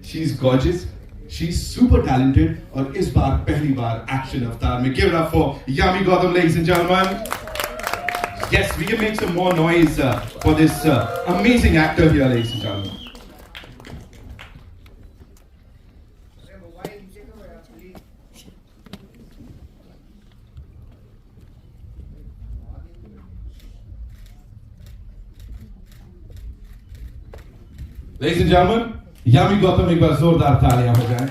she's gorgeous, she's super talented, और इस बार पहली बार action अवतार में give it up for Yami Gautam, ladies and gentlemen. Yes, we can make some more noise for this amazing actor here, ladies and gentlemen. Ladies and gentlemen, Yami Gautam, एक बार जोरदार तालियां हो जाएं.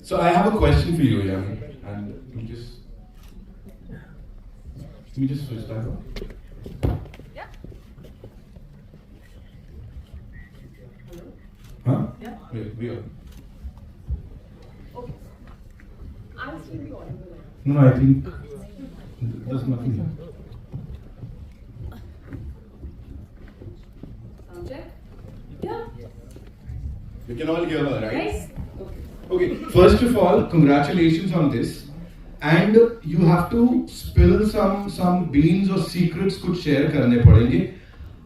So I have a question for you, Yami, and let me just switch that on. Yeah. Huh? Yeah. We are. Okay. I'm still recording. No, I think there's nothing here. Sound check? Yeah. We can all hear her, right? Nice. Okay. Okay, first of all, congratulations on this. And you have to spill some beans or secrets कुछ share करने पड़ेंगे.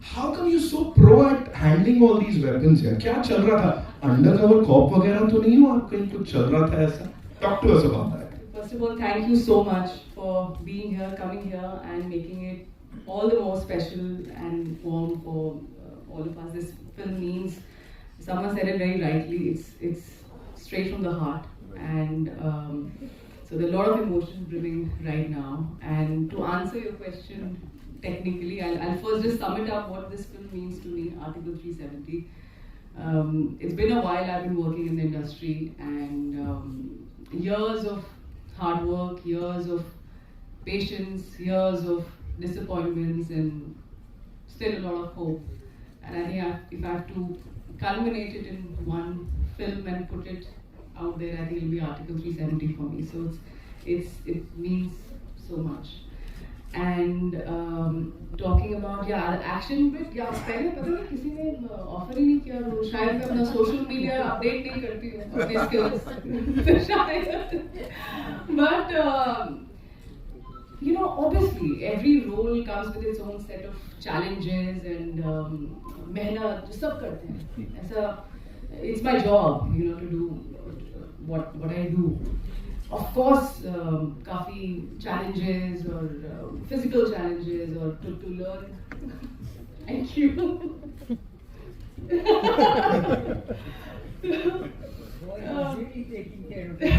How come you so pro at handling all these weapons यार? क्या चल रहा था? Undercover cop वगैरह तो नहीं हो? आप कहीं कुछ चल रहा था ऐसा? Talk to us about that. First of all, thank you so much for being here, coming here, and making it all the more special and warm for all of us. This film means, someone said it very rightly, it's straight from the heart, and so there are a lot of emotions brimming right now. And to answer your question technically, I'll first just sum it up what this film means to me, Article 370. It's been a while I've been working in the industry, and years of hard work, years of patience, years of disappointments, and still a lot of hope. And I think if I have to culminate it in one film and put it out there, I think it'll be Article 370 for me. So it means so much. And talking about the action bit, पहले पता नहीं किसी ने offer ही नहीं किया, वो शायद मैं अपना सोशल मीडिया अपडेट नहीं करती हूँ अपने स्किल्स शायद. But you know, obviously every role comes with its own set of challenges and मेहनत सब करते हैं ऐसा. It's my job, you know, to do what I do. Of course, काफी challenges or physical challenges or to learn. Thank you. Really taking care of it.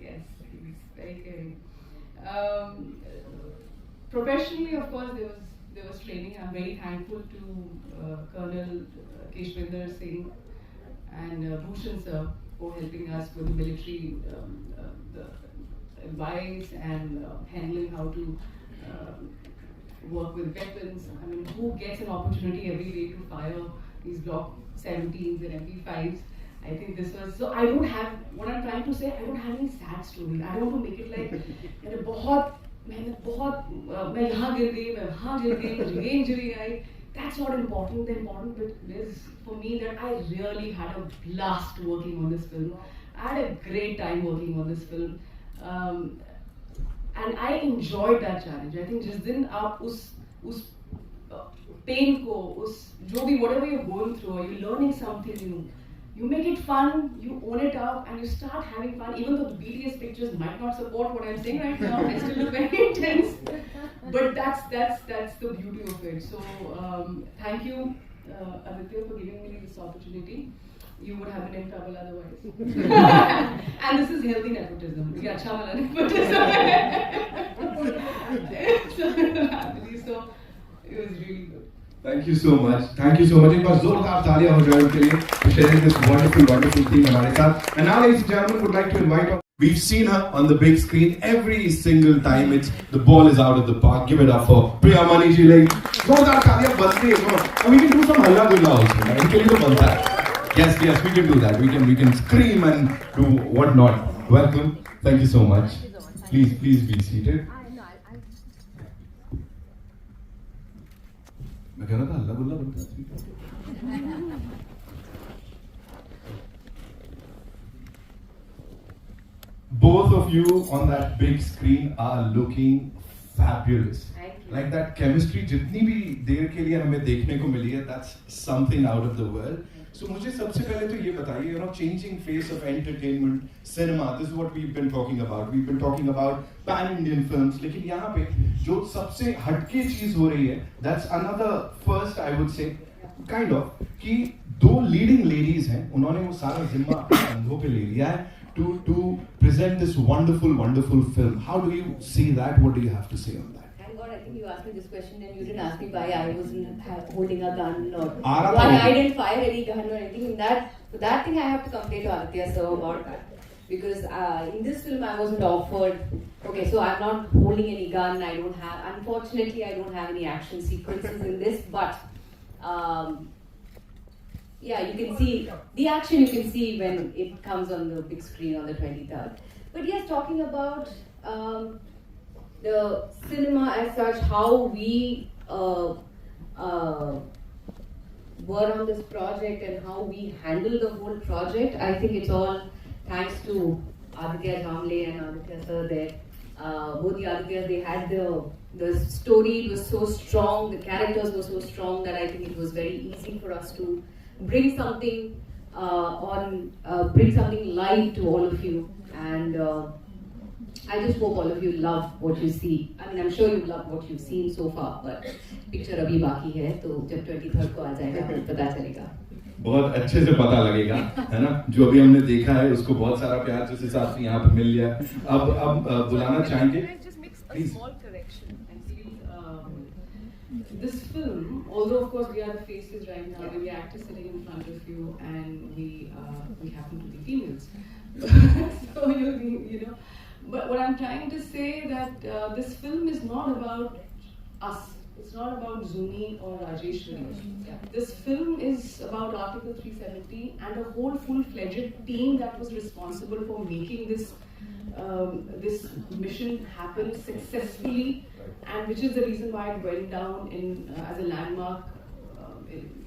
Yes, he's very caring. Professionally, of course, there was training. I'm very thankful to Colonel Keshwinder Singh and Bhushan sir for helping us with the military the advice and handling how to work with weapons. I mean, who gets an opportunity every day to fire these Block 17s and MP5s? I think this was, so I don't have, what I'm trying to say, I don't have any sad story. I don't want to make it like, मैंने बहुत मैं यहाँ गिर गई, मैं वहाँ गिर गई, मुझे ये injury I. That's not important. The important bit is for me that I really had a blast working on this film. I had a great time working on this film, and I enjoyed that challenge. I think जिस दिन आप उस pain को, उस जो भी whatever you're going through, or you're learning something new, you make it fun, you own it up, and you start having fun. Even though the BTS pictures might not support what I'm saying right now, I still look very intense. But that's the beauty of it. So thank you, Aditya, for giving me this opportunity. You would have been in trouble otherwise. And this is healthy nepotism. ये अच्छा वाला nepotism है. So it was really good. Thank you so much. Thank you so much. एक बार जोरदार तालियां हो जाए उनके लिए for sharing this wonderful thing हमारे साथ. And now, ladies and gentlemen, would like to invite. We've seen her on the big screen every single time. The ball is out of the park. Give it up for Priya Mani ji. Like जोरदार तालियां बजती हैं. And we can do some हल्ला गुल्ला also. इनके लिए तो बनता है. Yes, we can do that. We can scream and do whatnot. Welcome. Thank you so much. Please be seated. मैं कह रहा था हल्ला गुल्ला बनता है. Both of you on that big screen are looking fabulous. Thank like that chemistry जितनी भी देर के लिए हमें देखने को मिली है, that's something out of the world. So मुझे सबसे पहले तो ये बताइए, changing face of entertainment, cinema, this is what we've been talking about. We've been talking about pan-Indian films, लेकिन यहाँ पे जो सबसे हटके चीज हो रही है, that's another first, I would say, kind of, कि दो leading ladies हैं, उन्होंने वो सारा जिम्मा अपने कंधों पे ले लिया है to present this wonderful film. How do you see that? What do you have to say on that? Thank God, I think you asked me this question and you didn't ask me why I wasn't holding a gun or Aara why tha. I didn't fire any gun or anything. In that thing I have to complain to Aditya sir about that. Because in this film I wasn't offered, okay, so I'm not holding any gun, unfortunately I don't have any action sequences in this, but yeah, you can see, the action you can see when it comes on the big screen on the 23rd. But yes, talking about the cinema as such, how we were on this project and how we handle the whole project, I think it's all thanks to Aditya Jamle and Aditya sir there. Both the Adityas, they had the story was so strong, the characters were so strong that I think it was very easy for us to bring something bring something live to all of you. And I just hope all of you love what you see. I mean, I'm sure you love what you've seen so far, but picture abhi baki hai, तो जब 23rd को आ जाएगा पता चलेगा. बहुत अच्छे से पता लगेगा, है ना? जो अभी हमने देखा है उसको बहुत सारा प्यार जिस हिसाब से यहाँ पे मिल गया. अब बुलाना चाहेंगे. Can I just make a small correction? I feel this film, although of course we are the faces right now, we are actors sitting in front of you, and we happen to be females. So you know. But what I'm trying to say that this film is not about us. It's not about Zuni or Rajeshwari. Yeah. This film is about Article 370 and a whole full-fledged team that was responsible for making this this mission happen successfully, and which is the reason why it went down in as a landmark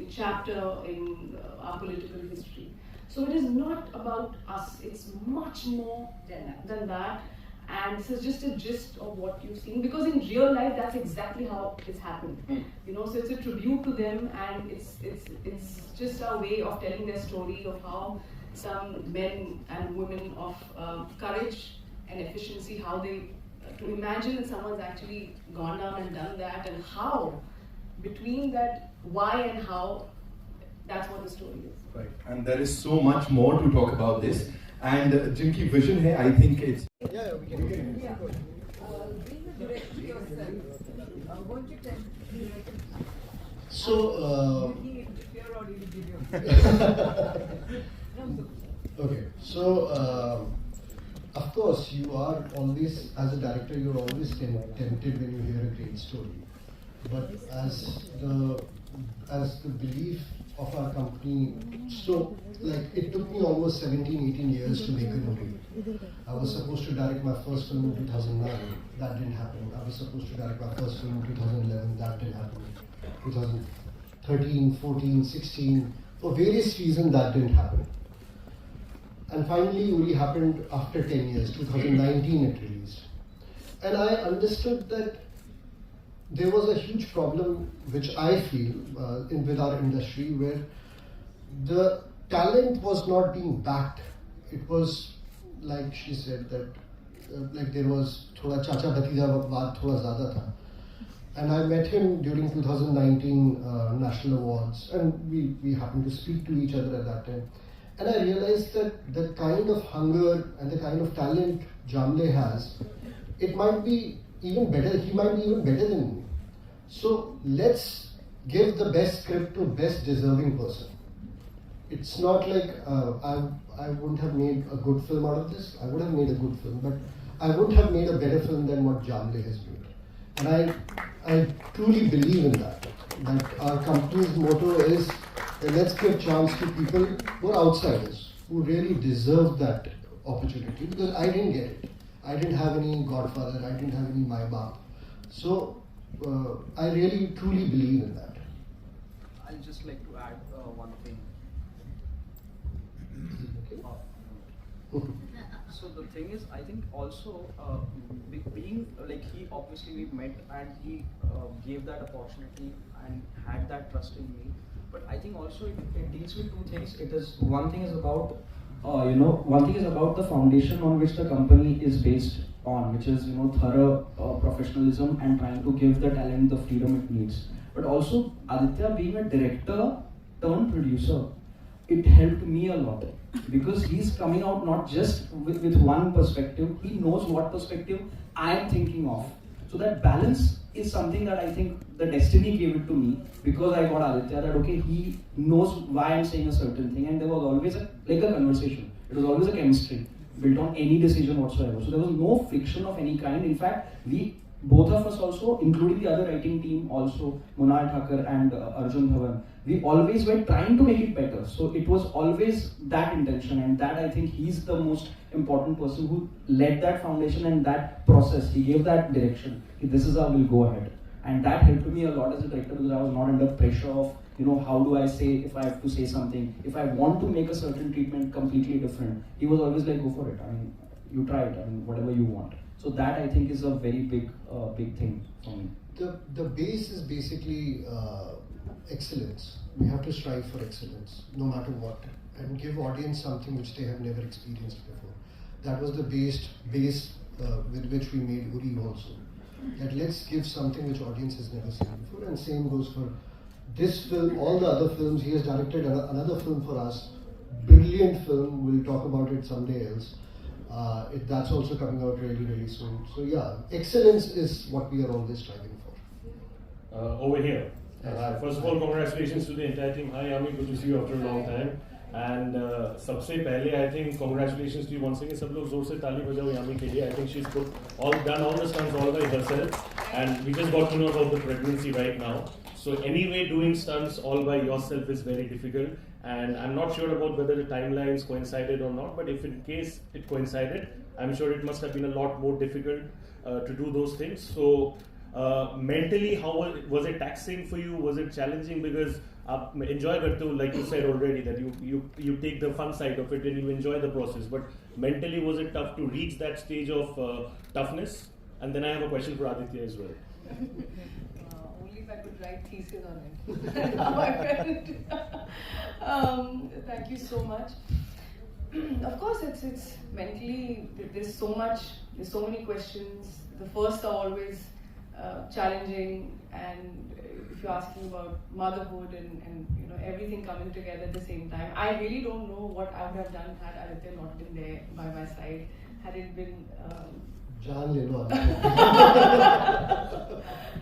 chapter in our political history. So it is not about us, it's much more than that. And this is just a gist of what you've seen, because in real life that's exactly how it's happened. So it's a tribute to them, and it's just a way of telling their story of how some men and women of courage and efficiency, how they to imagine that someone's actually gone down and done that, and how between that why and how, that's what the story is. Right, and there is so much more to talk about this. And जिनकी vision है, I think it's. Yeah, we can. Being the director yourself, won't you tell me? So, Did he interfere or did he give you? okay, so of course you are always, as a director, you're always tempted when you hear a great story. But as the belief of our company, so like it took me almost 17, 18 years to make a movie. I was supposed to direct my first film in 2009, that didn't happen. I was supposed to direct my first film in 2011, that didn't happen. 2013, 14, 16, for various reasons that didn't happen. And finally Uri happened after 10 years, 2019 it released. And I understood that there was a huge problem, which I feel with our industry, where the talent was not being backed. It was like she said that like there was thoda chacha bhatija baat thoda zyada tha. And I met him during 2019 National Awards, and we happened to speak to each other at that time. And I realized that the kind of hunger and the kind of talent Jamle has, it might be even better, he might be even better than me. So let's give the best script to best deserving person. It's not like I wouldn't have made a good film out of this. I would have made a good film, but I wouldn't have made a better film than what Jamle has made. And I truly believe in that. That our company's motto is that let's give chance to people who are outsiders, who really deserve that opportunity, because I didn't get it. I didn't have any godfather, I didn't have any Mai Baap. So I really truly believe in that. I'll just like to add one thing. So the thing is, I think also being like he obviously we met and he gave that opportunity and had that trust in me. But I think also it deals with two things. It is one thing is about one thing is about the foundation on which the company is based on, which is thorough professionalism and trying to give the talent the freedom it needs. But also Aditya being a director turned producer, it helped me a lot because he's coming out not just with one perspective, he knows what perspective I am thinking of. So that balance is something that I think the destiny gave it to me because I got Aditya, that okay, he knows why I'm saying a certain thing, and there was always a conversation. It was always a chemistry built on any decision whatsoever. So there was no friction of any kind. In fact, we both of us also, including the other writing team also, Munal Thakur and Arjun Dhawan, we always were trying to make it better. So it was always that intention, and that I think he's the most important person who led that foundation and that process. He gave that direction. This is how we'll go ahead. And that helped me a lot as a director because I was not under pressure of, how do I say if I have to say something. If I want to make a certain treatment completely different, he was always like, go for it. I mean, you try it. I mean, whatever you want. So that I think is a very big thing for me. The base is basically excellence. We have to strive for excellence, no matter what, and give audience something which they have never experienced before. That was the base with which we made Uri also. That let's give something which audience has never seen before, and same goes for this film, all the other films. He has directed another film for us, brilliant film. We'll talk about it someday else. That's also coming out really soon. So yeah, excellence is what we are always striving for. Over here. First of all, congratulations to the entire team. Hi Yami, good to see you after a long time. And सबसे पहले I think congratulations to you once again. सब लोग जोर से ताली बजाओ यामी के लिए. I think she's done all the stunts all by herself. And we just got to know about the pregnancy right now. So anyway, doing stunts all by yourself is very difficult. And I'm not sure about whether the timelines coincided or not, but if in case it coincided, I'm sure it must have been a lot more difficult to do those things. So mentally, how was it taxing for you? Was it challenging? Because enjoy kartu, like you said already, that you take the fun side of it and you enjoy the process. But mentally, was it tough to reach that stage of toughness? And then I have a question for Aditya as well. Only if I could write thesis on it. My friend. Thank you so much. Of course, it's mentally, there's so many questions. The first are always challenging, and if you're asking about motherhood and everything coming together at the same time, I really don't know what I would have done had Aditya not been there by my side. Had it been Jaan le lo.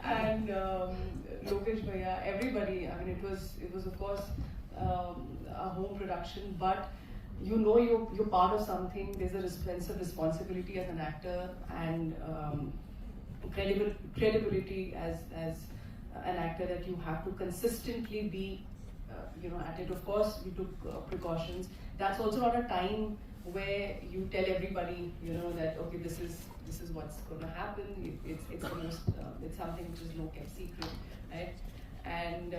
And Lokesh Bhaiya, everybody. I mean, it was of course a home production, but you're part of something. There's a sense of responsibility as an actor and credibility as an actor that you have to consistently be at it. Of course, we took precautions. That's also not a time where you tell everybody that okay, this is what's going to happen. It's something which is kept secret, right? And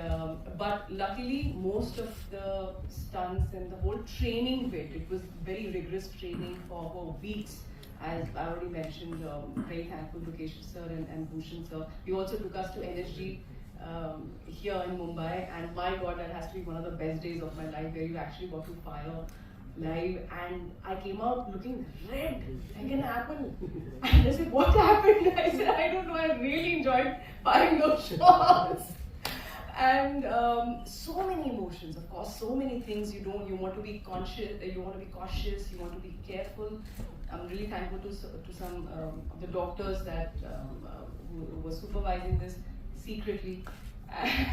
but luckily, most of the stunts and the whole training bit, it was very rigorous training for weeks. As I already mentioned, very thankful to Keshav sir and Bhushan sir. He also took us to NSG here in Mumbai, and my God, that has to be one of the best days of my life, where you actually got to fire live, and I came out looking red. Like an apple. And they said, "What happened?" I said, "I don't know. I really enjoyed firing those shots." And so many emotions, of course, so many things. You want to be conscious, you want to be cautious, you want to be careful. I'm really thankful to some of the doctors that who were supervising this secretly.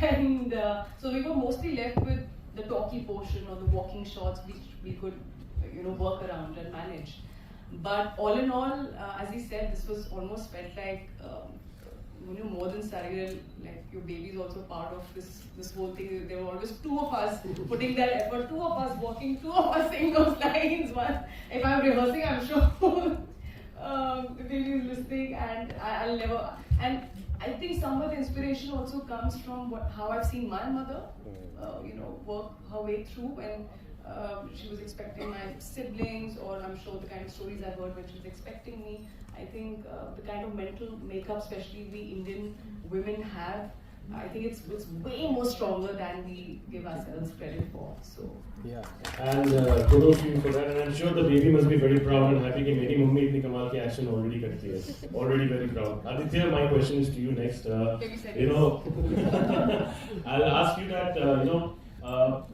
And so we were mostly left with the talkie portion or the walking shots, which we could work around and manage. But all in all, as he said, this was almost felt like more than surreal. Like your baby is also part of this whole thing. There were always two of us putting that effort, two of us walking, two of us saying those lines. If I'm rehearsing, I'm sure the baby is listening, and I'll never. And I think some of the inspiration also comes from how I've seen my mother, work her way through. And she was expecting my siblings, or I'm sure the kind of stories I've heard when she was expecting me. I think the kind of mental makeup, especially we Indian women have, I think it's way more stronger than we give ourselves credit for. So Yeah, and kudos to you for that. And I'm sure the baby must be very proud and happy कि मेरी mummy इतनी कमाल की action already करती है. Already very proud. Aditya, my question is to you next. You know, I'll ask you that.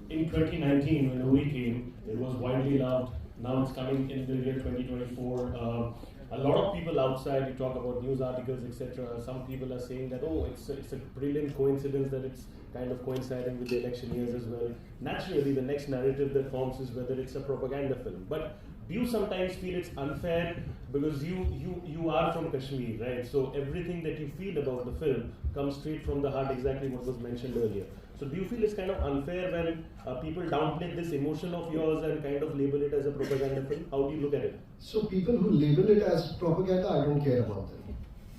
In 2019 when Uri came, it was widely loved. Now it's coming in the year 2024. A lot of people outside, you talk about news articles, etc. Some people are saying that, oh, it's a brilliant coincidence that it's kind of coinciding with the election years as well. Naturally, the next narrative that forms is whether it's a propaganda film. But do you sometimes feel it's unfair because you are from Kashmir, right? So everything that you feel about the film comes straight from the heart, exactly what was mentioned earlier. So do you feel it's kind of unfair when people downplay this emotion of yours and kind of label it as a propaganda film? How do you look at it? So people who label it as propaganda, I don't care about them.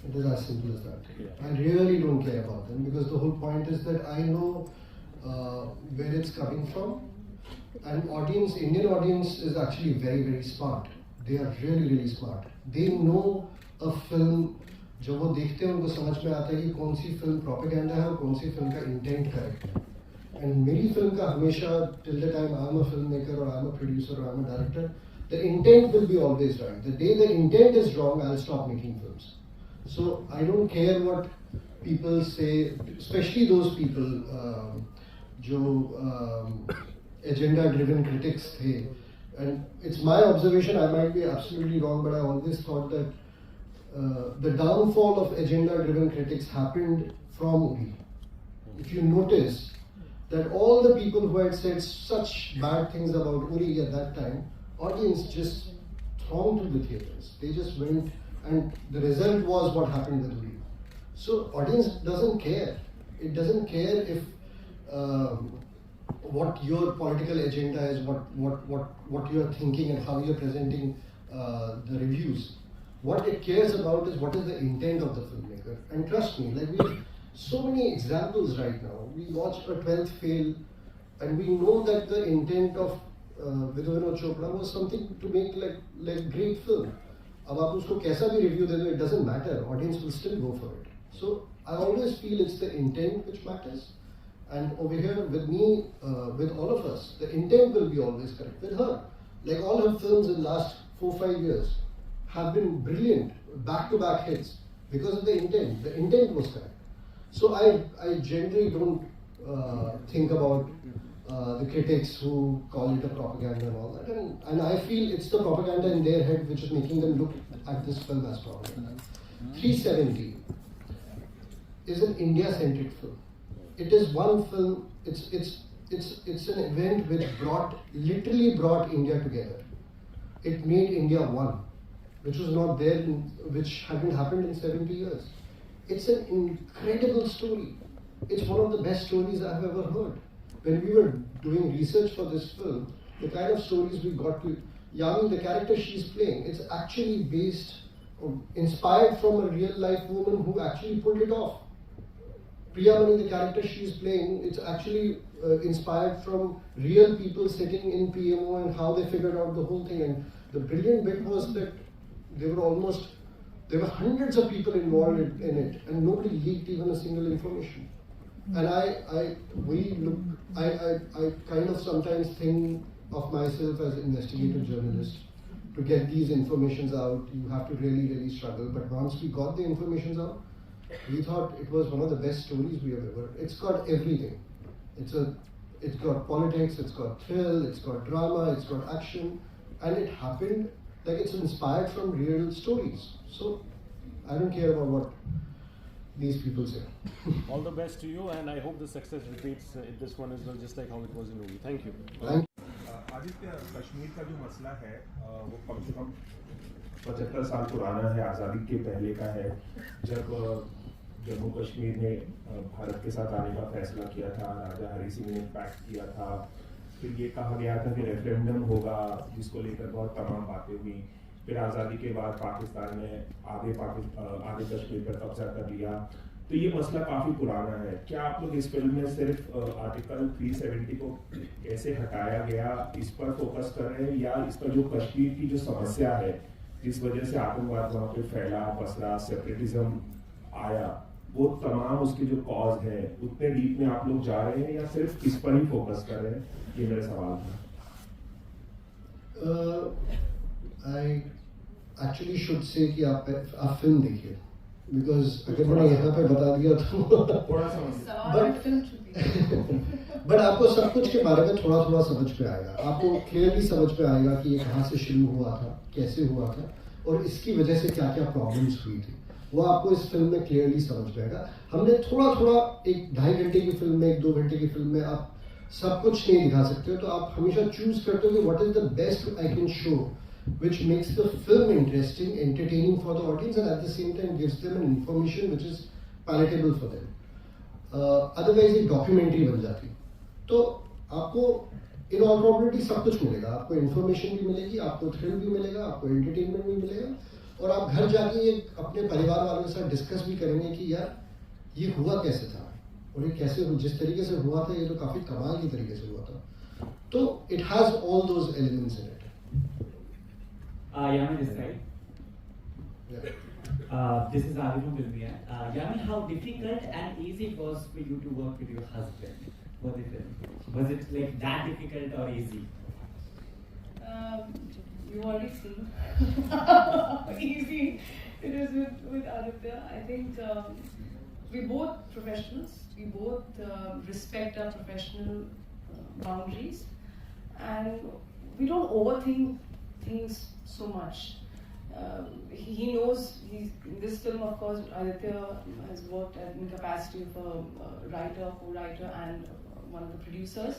It is as simple as that. Yeah. I really don't care about them because the whole point is that I know where it's coming from. And Indian audience is actually very, very smart. They are really, really smart. They know a film. जब वो देखते हैं उनको समझ में आता है कि कौन सी फिल्म प्रोपेगेंडा है और कौन सी फिल्म का इंटेंट करेक्ट है एंड मेरी फिल्म का हमेशा till the time I am a film maker और आई एम अ प्रोड्यूसर और I am a director the intent will be always right the day the intent is wrong I will stop making films so I don't care what people से specially those people जो agenda driven critics थे and it's my observation I might be absolutely wrong but I always thought that the downfall of agenda-driven critics happened from Uri. If you notice that all the people who had said such bad things about Uri at that time, audience just thronged to the theatres. They just went, and the result was what happened with Uri. So audience doesn't care. It doesn't care if what your political agenda is, what you are thinking, and how you are presenting the reviews. What it cares about is what is the intent of the filmmaker. And trust me, like we have so many examples right now. We watched a 12th Fail and we know that the intent of Vidhu Vinod Chopra was something to make like great film. अब आप उसको कैसा भी review दे दो, it doesn't matter. Audience will still go for it. So I always feel it's the intent which matters. And over here with me, with all of us, the intent will be always correct. With her, like all her films in last 4-5 years, have been brilliant, back-to-back hits because of the intent. The intent was correct. So I generally don't think about the critics who call it a propaganda and all that. And I feel it's the propaganda in their head which is making them look at this film as propaganda. 370 is an India-centric film. It is one film. It's an event which literally brought India together. It made India one, which was not there, which hadn't happened in 70 years. It's an incredible story. It's one of the best stories I've ever heard. When we were doing research for this film, the kind of stories we got to, Yami, the character she's playing, it's actually inspired from a real life woman who actually pulled it off. Priyamani, the character she's playing, it's actually inspired from real people sitting in PMO and how they figured out the whole thing. And the brilliant bit was that there were hundreds of people involved in it, and nobody leaked even a single information. And I kind of sometimes think of myself as an investigative journalist. To get these informations out, you have to really, really struggle. But once we got the information out, we thought it was one of the best stories we have ever. It's got everything. It's got politics, it's got thrill, it's got drama, it's got action, and it happened. Like it's inspired from real stories. So I don't care about what these people say. All the best to you, and I hope the success repeats in this one as well, just like how it was in Uri. Thank you. Aditya, Kashmir का जो मसला है वो कम से कम 75 साल पुराना है, आज़ादी के पहले का है, जब जम्मू कश्मीर ने भारत के साथ आने का फैसला किया था, राजा हरि सिंह ने पैक्ट किया था, फिर ये कहा गया था कि रेफरेंडम होगा जिसको लेकर बहुत तमाम बातें हुई, फिर आज़ादी के बाद पाकिस्तान ने आधे कश्मीर पर कब्जा कर लिया, तो ये मसला काफी पुराना है। क्या आप लोग इस फिल्म में सिर्फ आर्टिकल 370 को कैसे हटाया गया इस पर फोकस कर रहे हैं, या इसका जो कश्मीर की जो समस्या है जिस वजह से आतंकवाद वहाँ पे फैला, पसरा, सेपरेटिज्म आया, वो तमाम उसके जो कॉज है उतने डीप में आप लोग जा रहे हैं या सिर्फ इस पर ही फोकस कर रहे हैं? ये मेरा सवाल था। I actually should say कि आप फिल्म देखिए, because अगर मैंने यहाँ पे बता दिया तो थोड़ा बट आपको सब कुछ के बारे में थोड़ा थोड़ा समझ पे आएगा, आपको क्लियरली समझ पे आएगा कि ये कहाँ से शुरू हुआ था, कैसे हुआ था और इसकी वजह से क्या क्या प्रॉब्लम्स हुई थी, वो आपको इस फिल्म में क्लियरली समझ में आएगा। हमने थोड़ा थोड़ा 1-2.5 घंटे की फिल्म में, 1-2 घंटे की फिल्म में आप सब कुछ नहीं दिखा सकते हो, तो आप हमेशा चूज करते हो कि what is the best I can show which makes the film interesting, entertaining for the audience, and at the same time gives them an information which is palatable for them. Otherwise एक documentary बन जाती। तो आपको in all probability सब कुछ मिलेगा, आपको information भी मिलेगी, आपको थ्रिल भी मिलेगा, आपको एंटरटेनमेंट भी मिलेगा, और आप घर जाके ये अपने परिवार वालों के साथ डिस्कस भी करेंगे कि यार ये हुआ कैसे था और ये कैसे जिस तरीके से हुआ था ये तो काफी कमाल की तरीके से हुआ था। तो it has all those elements in it. Yami this side. Yeah. This is Avi from Filmia. Yami, how difficult and easy it was for you to work with your husband for the film? Was it like that difficult or easy? You've already seen. Easy. It is with Aditya. I think we're both professionals. We both respect our professional boundaries, and we don't overthink things so much. He knows he's in this film, of course. Aditya has worked in capacity of a writer, co-writer, and one of the producers,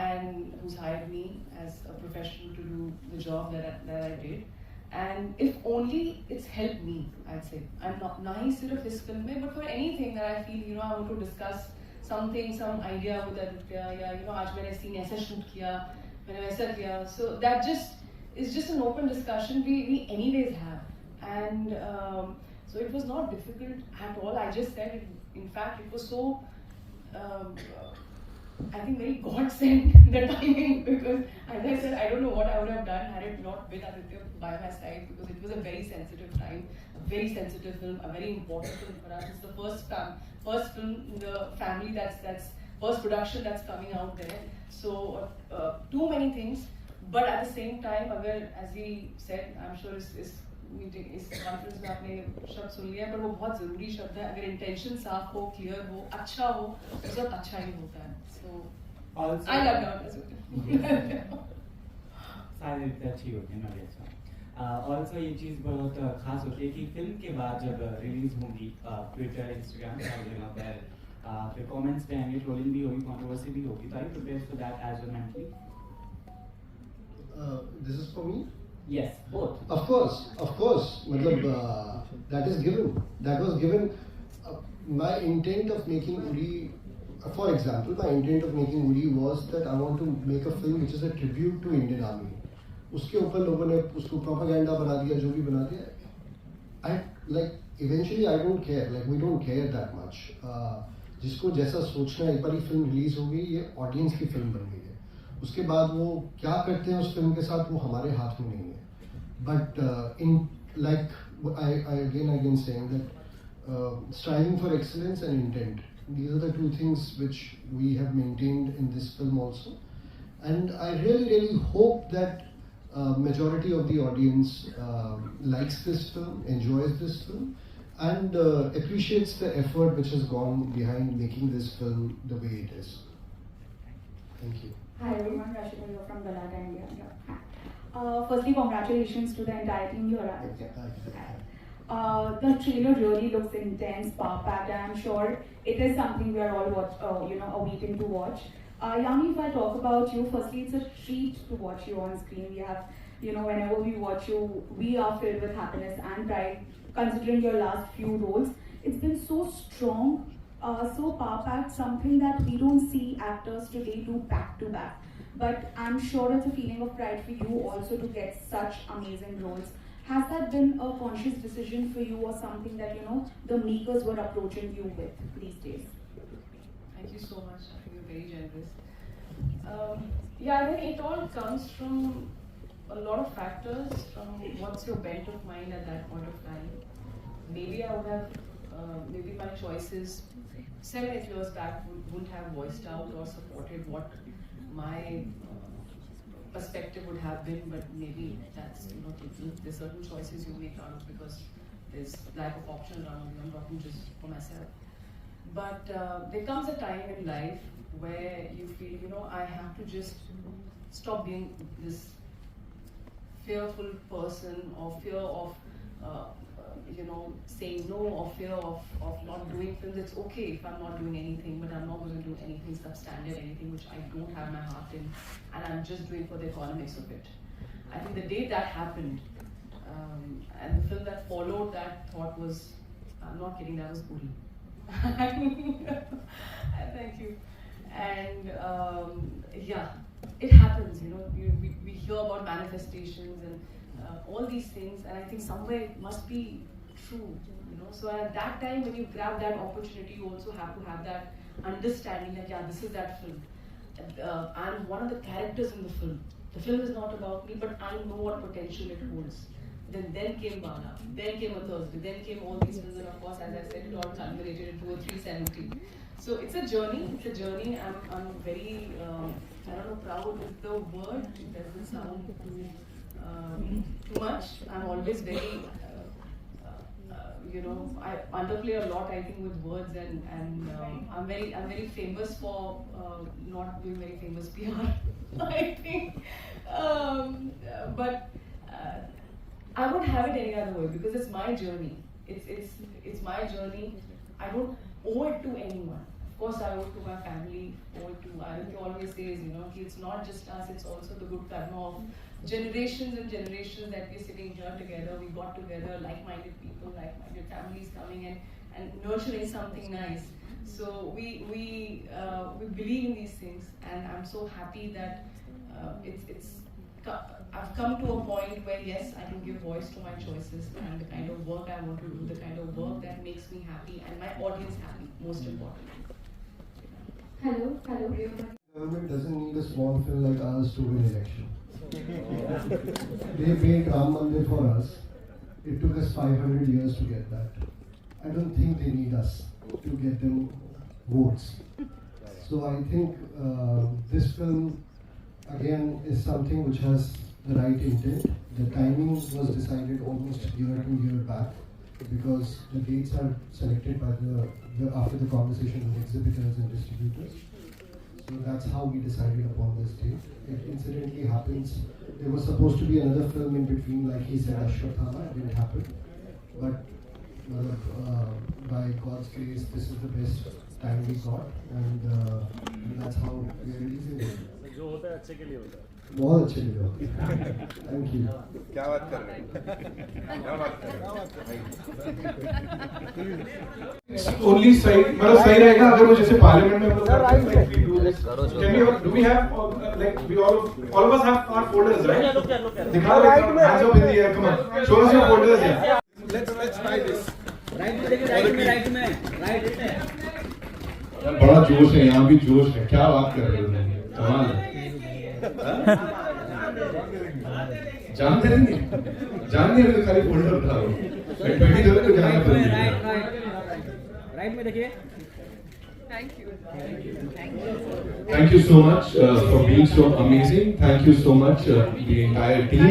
and who's hired me as a professional to do the job that I did. And if only it's helped me, I'd say. I'm not nice sirf is film mein, but for anything that I feel, I want to discuss something, some idea with Aditya, yeah, aaj maine scene aisa shoot kiya, maine waisa kiya. So that it's just an open discussion we anyways have, and so it was not difficult at all. I just said it, in fact it was so I think very God sent the timing, because as I said I don't know what I would have done had it not been Aditya by my side, because it was a very sensitive time, a very sensitive film, a very important film for us. It's the first film in the family that's first production that's coming out there, so too many things. But at the same time, अगर as he said, I'm sure इस meeting, इस conference में आपने शब्द सुन लिया, पर वो बहुत ज़रूरी शब्द है। अगर intention साफ हो, clear हो, अच्छा हो, तो सब अच्छा ही होता है। So Also, I love that as well. सारी इतनी अच्छी होती है ना ये। Also ये चीज़ बहुत खास होती है कि फिल्म के बाद जब रिलीज होगी ट्विटर, इंस्टाग्राम हर जगह पर फिर कमेंट्स पे आएंगे, ट्रोलिंग भी होगी, कंट्रोवर्सी भी होगी, तो I prepare for that as well mentally? This is for me? Yes, both. Of course. मतलब that is given. That was given. My intent of making Uri, for example, my intent of making Uri was that I want to make a film which is a tribute to Indian Army. उसके ऊपर लोगों ने उसको propaganda बना दिया, जो भी बना दिया. I like eventually I don't care. Like we don't care that much. जिसको जैसा सोचना, एक बार फिल्म रिलीज हो गई, ये ऑडियंस की फिल्म बन गई है। उसके बाद वो क्या करते हैं उस फिल्म के साथ वो हमारे हाथ में नहीं है। But in like I again saying that striving for excellence and intent, these are the two things which we have maintained in this film also, and I really hope that majority of the audience likes this film, enjoys this film, and appreciates the effort which has gone behind making this film the way it is. Thank you. Hi everyone, Rashida here from Balata, India. Firstly, congratulations to the entire team here. The trailer really looks intense, power-packed, and I'm sure it is something we are all awaiting to watch. Yami, if I talk about you, firstly, it's a treat to watch you on screen. We have, whenever we watch you, we are filled with happiness and pride. Considering your last few roles, it's been so strong. So power-packed, something that we don't see actors today do back to back. But I'm sure it's a feeling of pride for you also to get such amazing roles. Has that been a conscious decision for you, or something that the makers were approaching you with these days? Thank you so much. I think you're very generous. Yeah, I think it all comes from a lot of factors, from what's your bent of mind at that point of time. Maybe I would have, maybe my choices 7-8 years back wouldn't have voiced out or supported what my perspective would have been, but maybe that's, there's certain choices you make out of because there's lack of options around you. I'm talking just for myself. But there comes a time in life where you feel, I have to just stop being this fearful person, or fear of, saying no, or fear of not doing films. It's okay if I'm not doing anything, but I'm not going to do anything substandard, anything which I don't have my heart in, and I'm just doing for the economics of it. I think the day that happened, and the film that followed that thought was, I'm not kidding, that was Uri. Thank you. And yeah, it happens, we hear about manifestations and all these things, and I think somewhere it must be true, So at that time, when you grab that opportunity, you also have to have that understanding that, yeah, this is that film. I'm one of the characters in the film. The film is not about me, but I know what potential it holds. Then came Bana, then came A Thursday, then came all these films, and of course, as I said, it all culminated into a 370. So it's a journey. I'm very, I don't know, proud is the word. It doesn't sound too much. I'm always very, I underplay a lot, I think, with words, and I'm very famous for not doing very famous PR, I think. But I won't have it any other way because it's my journey. It's my journey. I don't owe it to anyone. Of course, I owe it to my family. He always says, it's not just us. It's also the good karma of generations and generations that we're sitting here together. We got together, like-minded people, like-minded families coming and nurturing something nice. So we believe in these things, and I'm so happy that I've come to a point where, yes, I can give voice to my choices and the kind of work I want to do, the kind of work that makes me happy and my audience happy, most importantly. Hello. Government doesn't need a small film like ours to win election. They made Ram Mandir for us. It took us 500 years to get that. I don't think they need us to get them votes. So I think this film again is something which has the right intent. The timing was decided almost year back because the dates are selected by after the conversation with exhibitors and distributors. So that's how we decided upon this date. It incidentally happens. There was supposed to be another film in between, like he said, Ashwatthama. It didn't happen. But by God's grace, this is the best time we got, and that's how we are releasing it. जो होता है अच्छे के लिए होता है. बहुत अच्छे के लिए होता है. Thank you. क्या बात कर रहे हैं? क्या बात कर रहे हैं? It's only side, मतलब सही रहेगा अगर वो जैसे पार्लियामेंट में हम लोग करते हैं, we do this. Can we? Do we have like we all of us have our folders, right? दिखा दो, hands up in the air, come on, show us your folders here. Let's try this. Right में. बड़ा जोश है, यहाँ भी जोश है. क्या बात कर रहे हो? कमाल है. जानते नहीं तो खाली फोल्डर उठाओ. 20 को जाना पड़ेगा. राइट में देखिए. Thank you so much for being so amazing. Thank you so much, the entire team.